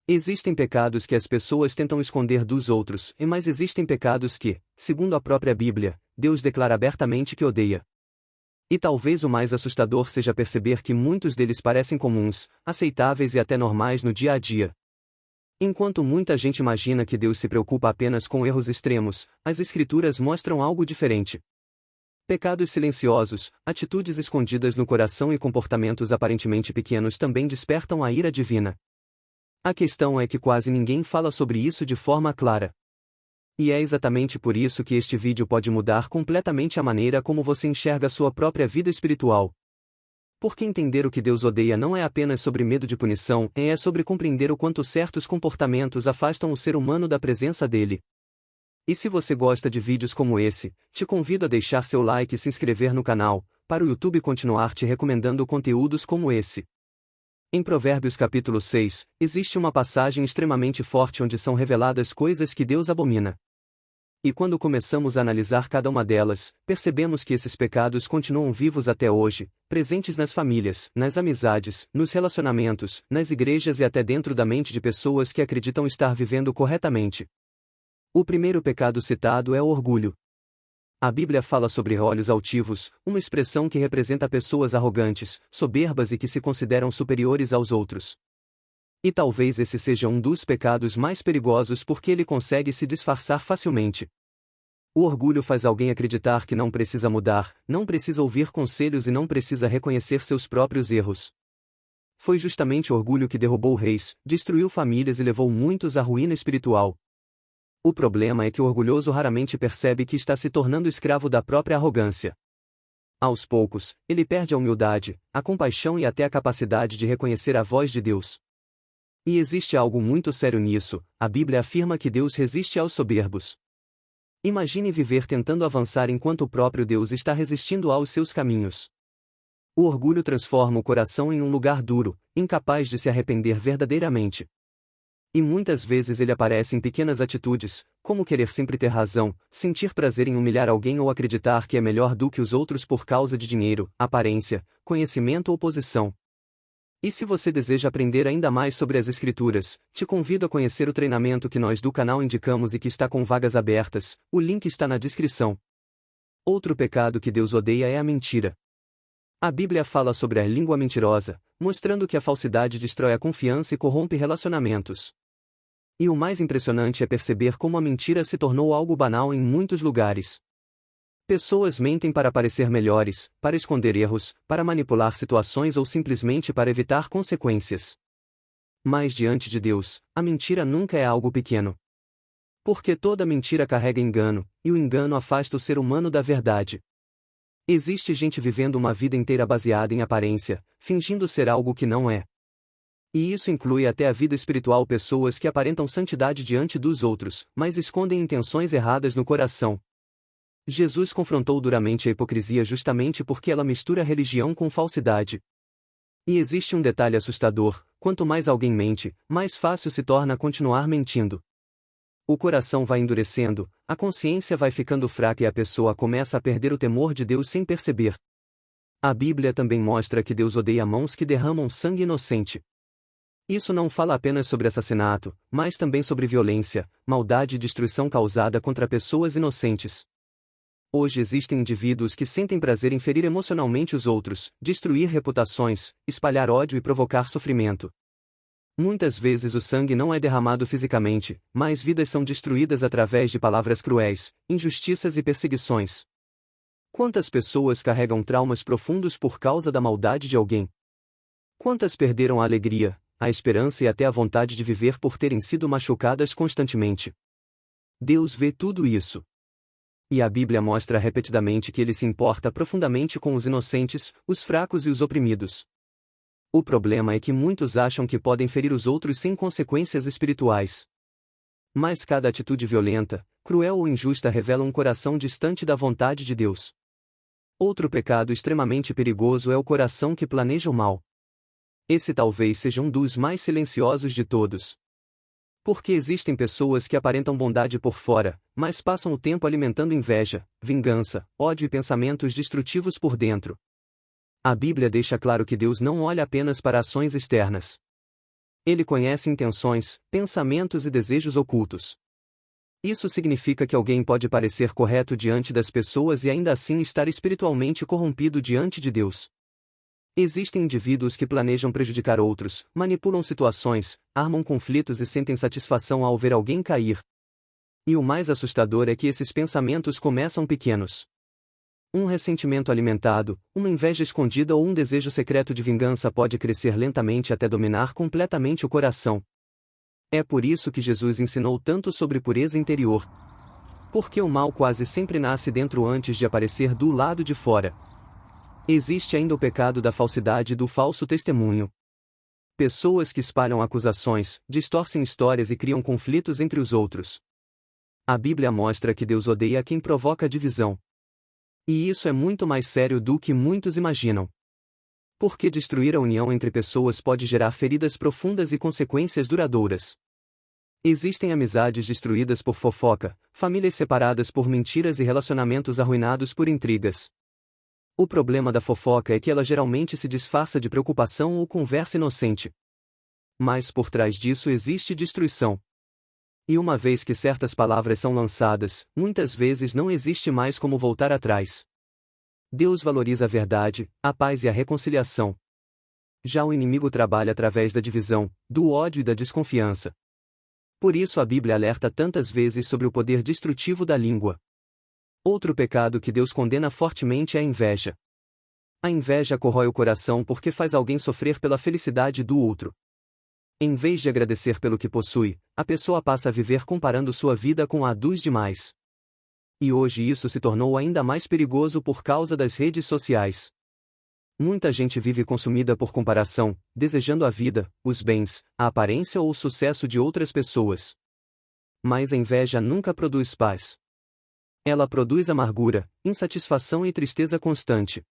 Existem pecados que as pessoas tentam esconder dos outros, mas existem pecados que, segundo a própria Bíblia, Deus declara abertamente que odeia. E talvez o mais assustador seja perceber que muitos deles parecem comuns, aceitáveis e até normais no dia a dia. Enquanto muita gente imagina que Deus se preocupa apenas com erros extremos, as Escrituras mostram algo diferente. Pecados silenciosos, atitudes escondidas no coração e comportamentos aparentemente pequenos também despertam a ira divina. A questão é que quase ninguém fala sobre isso de forma clara. E é exatamente por isso que este vídeo pode mudar completamente a maneira como você enxerga sua própria vida espiritual. Porque entender o que Deus odeia não é apenas sobre medo de punição, é sobre compreender o quanto certos comportamentos afastam o ser humano da presença dele. E se você gosta de vídeos como esse, te convido a deixar seu like e se inscrever no canal, para o YouTube continuar te recomendando conteúdos como esse. Em Provérbios capítulo 6, existe uma passagem extremamente forte onde são reveladas coisas que Deus abomina. E quando começamos a analisar cada uma delas, percebemos que esses pecados continuam vivos até hoje, presentes nas famílias, nas amizades, nos relacionamentos, nas igrejas e até dentro da mente de pessoas que acreditam estar vivendo corretamente. O primeiro pecado citado é o orgulho. A Bíblia fala sobre olhos altivos, uma expressão que representa pessoas arrogantes, soberbas e que se consideram superiores aos outros. E talvez esse seja um dos pecados mais perigosos porque ele consegue se disfarçar facilmente. O orgulho faz alguém acreditar que não precisa mudar, não precisa ouvir conselhos e não precisa reconhecer seus próprios erros. Foi justamente o orgulho que derrubou reis, destruiu famílias e levou muitos à ruína espiritual. O problema é que o orgulhoso raramente percebe que está se tornando escravo da própria arrogância. Aos poucos, ele perde a humildade, a compaixão e até a capacidade de reconhecer a voz de Deus. E existe algo muito sério nisso, a Bíblia afirma que Deus resiste aos soberbos. Imagine viver tentando avançar enquanto o próprio Deus está resistindo aos seus caminhos. O orgulho transforma o coração em um lugar duro, incapaz de se arrepender verdadeiramente. E muitas vezes ele aparece em pequenas atitudes, como querer sempre ter razão, sentir prazer em humilhar alguém ou acreditar que é melhor do que os outros por causa de dinheiro, aparência, conhecimento ou posição. E se você deseja aprender ainda mais sobre as Escrituras, te convido a conhecer o treinamento que nós do canal indicamos e que está com vagas abertas, o link está na descrição. Outro pecado que Deus odeia é a mentira. A Bíblia fala sobre a língua mentirosa, mostrando que a falsidade destrói a confiança e corrompe relacionamentos. E o mais impressionante é perceber como a mentira se tornou algo banal em muitos lugares. Pessoas mentem para parecer melhores, para esconder erros, para manipular situações ou simplesmente para evitar consequências. Mas diante de Deus, a mentira nunca é algo pequeno. Porque toda mentira carrega engano, e o engano afasta o ser humano da verdade. Existe gente vivendo uma vida inteira baseada em aparência, fingindo ser algo que não é. E isso inclui até a vida espiritual, pessoas que aparentam santidade diante dos outros, mas escondem intenções erradas no coração. Jesus confrontou duramente a hipocrisia justamente porque ela mistura religião com falsidade. E existe um detalhe assustador: quanto mais alguém mente, mais fácil se torna continuar mentindo. O coração vai endurecendo, a consciência vai ficando fraca e a pessoa começa a perder o temor de Deus sem perceber. A Bíblia também mostra que Deus odeia mãos que derramam sangue inocente. Isso não fala apenas sobre assassinato, mas também sobre violência, maldade e destruição causada contra pessoas inocentes. Hoje existem indivíduos que sentem prazer em ferir emocionalmente os outros, destruir reputações, espalhar ódio e provocar sofrimento. Muitas vezes o sangue não é derramado fisicamente, mas vidas são destruídas através de palavras cruéis, injustiças e perseguições. Quantas pessoas carregam traumas profundos por causa da maldade de alguém? Quantas perderam a alegria, a esperança e até a vontade de viver por terem sido machucadas constantemente? Deus vê tudo isso. E a Bíblia mostra repetidamente que ele se importa profundamente com os inocentes, os fracos e os oprimidos. O problema é que muitos acham que podem ferir os outros sem consequências espirituais. Mas cada atitude violenta, cruel ou injusta revela um coração distante da vontade de Deus. Outro pecado extremamente perigoso é o coração que planeja o mal. Esse talvez seja um dos mais silenciosos de todos. Porque existem pessoas que aparentam bondade por fora, mas passam o tempo alimentando inveja, vingança, ódio e pensamentos destrutivos por dentro. A Bíblia deixa claro que Deus não olha apenas para ações externas. Ele conhece intenções, pensamentos e desejos ocultos. Isso significa que alguém pode parecer correto diante das pessoas e ainda assim estar espiritualmente corrompido diante de Deus. Existem indivíduos que planejam prejudicar outros, manipulam situações, armam conflitos e sentem satisfação ao ver alguém cair. E o mais assustador é que esses pensamentos começam pequenos. Um ressentimento alimentado, uma inveja escondida ou um desejo secreto de vingança pode crescer lentamente até dominar completamente o coração. É por isso que Jesus ensinou tanto sobre pureza interior. Porque o mal quase sempre nasce dentro antes de aparecer do lado de fora. Existe ainda o pecado da falsidade e do falso testemunho. Pessoas que espalham acusações, distorcem histórias e criam conflitos entre os outros. A Bíblia mostra que Deus odeia quem provoca divisão. E isso é muito mais sério do que muitos imaginam. Porque destruir a união entre pessoas pode gerar feridas profundas e consequências duradouras. Existem amizades destruídas por fofoca, famílias separadas por mentiras e relacionamentos arruinados por intrigas. O problema da fofoca é que ela geralmente se disfarça de preocupação ou conversa inocente. Mas por trás disso existe destruição. E uma vez que certas palavras são lançadas, muitas vezes não existe mais como voltar atrás. Deus valoriza a verdade, a paz e a reconciliação. Já o inimigo trabalha através da divisão, do ódio e da desconfiança. Por isso a Bíblia alerta tantas vezes sobre o poder destrutivo da língua. Outro pecado que Deus condena fortemente é a inveja. A inveja corrói o coração porque faz alguém sofrer pela felicidade do outro. Em vez de agradecer pelo que possui, a pessoa passa a viver comparando sua vida com a dos demais. E hoje isso se tornou ainda mais perigoso por causa das redes sociais. Muita gente vive consumida por comparação, desejando a vida, os bens, a aparência ou o sucesso de outras pessoas. Mas a inveja nunca produz paz. Ela produz amargura, insatisfação e tristeza constante.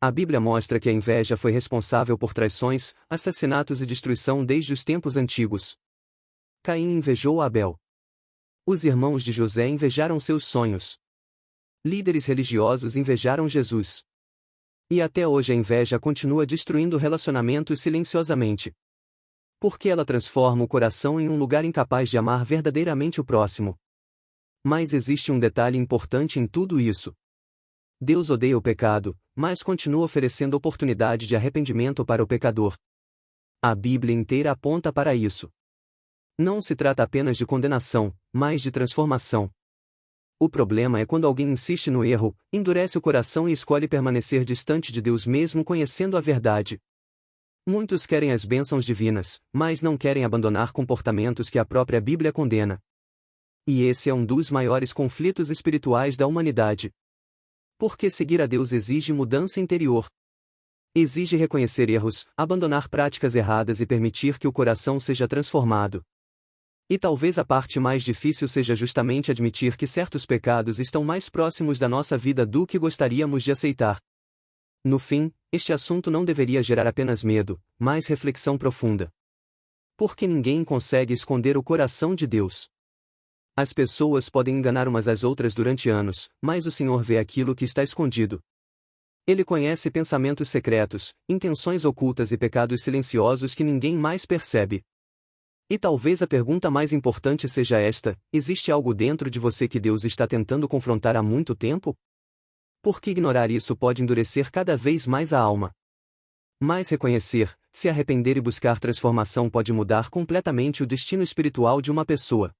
A Bíblia mostra que a inveja foi responsável por traições, assassinatos e destruição desde os tempos antigos. Caim invejou Abel. Os irmãos de José invejaram seus sonhos. Líderes religiosos invejaram Jesus. E até hoje a inveja continua destruindo relacionamentos silenciosamente. Porque ela transforma o coração em um lugar incapaz de amar verdadeiramente o próximo. Mas existe um detalhe importante em tudo isso. Deus odeia o pecado, mas continua oferecendo oportunidade de arrependimento para o pecador. A Bíblia inteira aponta para isso. Não se trata apenas de condenação, mas de transformação. O problema é quando alguém insiste no erro, endurece o coração e escolhe permanecer distante de Deus mesmo conhecendo a verdade. Muitos querem as bênçãos divinas, mas não querem abandonar comportamentos que a própria Bíblia condena. E esse é um dos maiores conflitos espirituais da humanidade. Porque seguir a Deus exige mudança interior. Exige reconhecer erros, abandonar práticas erradas e permitir que o coração seja transformado. E talvez a parte mais difícil seja justamente admitir que certos pecados estão mais próximos da nossa vida do que gostaríamos de aceitar. No fim, este assunto não deveria gerar apenas medo, mas reflexão profunda. Porque ninguém consegue esconder o coração de Deus. As pessoas podem enganar umas às outras durante anos, mas o Senhor vê aquilo que está escondido. Ele conhece pensamentos secretos, intenções ocultas e pecados silenciosos que ninguém mais percebe. E talvez a pergunta mais importante seja esta: existe algo dentro de você que Deus está tentando confrontar há muito tempo? Porque ignorar isso pode endurecer cada vez mais a alma. Mas reconhecer, se arrepender e buscar transformação pode mudar completamente o destino espiritual de uma pessoa.